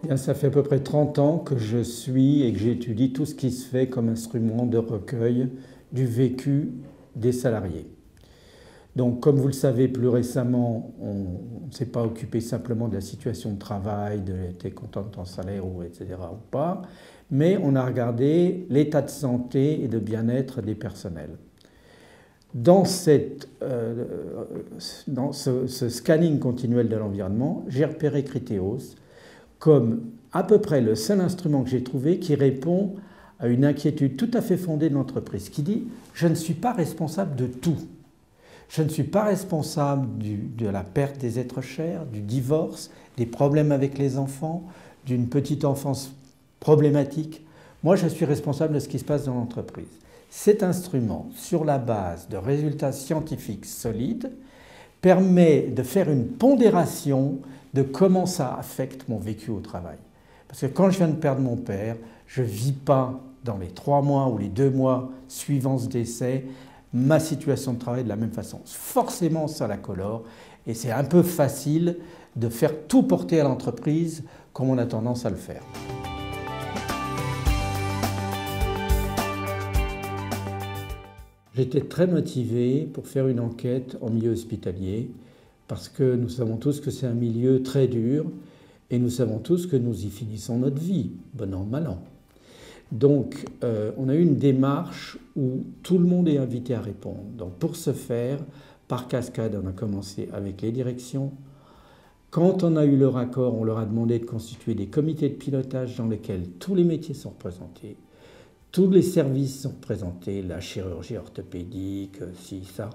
Bien, ça fait à peu près 30 ans que je suis et que j'étudie tout ce qui se fait comme instrument de recueil du vécu des salariés. Donc, comme vous le savez, plus récemment, on ne s'est pas occupé simplement de la situation de travail, de t'es content de ton salaire, ou etc. ou pas, mais on a regardé l'état de santé et de bien-être des personnels. Dans ce scanning continuel de l'environnement, j'ai repéré Critéos comme à peu près le seul instrument que j'ai trouvé qui répond à une inquiétude tout à fait fondée de l'entreprise, qui dit « je ne suis pas responsable de tout ». Je ne suis pas responsable de la perte des êtres chers, du divorce, des problèmes avec les enfants, d'une petite enfance problématique. Moi, je suis responsable de ce qui se passe dans l'entreprise. Cet instrument, sur la base de résultats scientifiques solides, permet de faire une pondération de comment ça affecte mon vécu au travail. Parce que quand je viens de perdre mon père, je ne vis pas dans les 3 mois ou les 2 mois suivant ce décès ma situation de travail de la même façon. Forcément, ça la colore et c'est un peu facile de faire tout porter à l'entreprise comme on a tendance à le faire. J'étais très motivé pour faire une enquête en milieu hospitalier parce que nous savons tous que c'est un milieu très dur et nous savons tous que nous y finissons notre vie, bon an, mal an. Donc, on a eu une démarche où tout le monde est invité à répondre. Donc, pour ce faire, par cascade, on a commencé avec les directions. Quand on a eu leur accord, on leur a demandé de constituer des comités de pilotage dans lesquels tous les métiers sont représentés, tous les services sont représentés, la chirurgie orthopédique, ci, ça.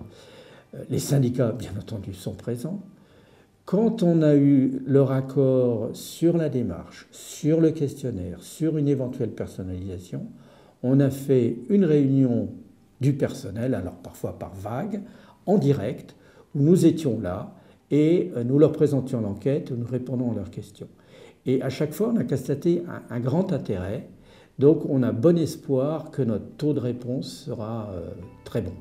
Les syndicats, bien entendu, sont présents. Quand on a eu leur accord sur la démarche, sur le questionnaire, sur une éventuelle personnalisation, on a fait une réunion du personnel, alors parfois par vague, en direct, où nous étions là et nous leur présentions l'enquête, nous répondons à leurs questions. Et à chaque fois, on a constaté un grand intérêt, donc on a bon espoir que notre taux de réponse sera très bon.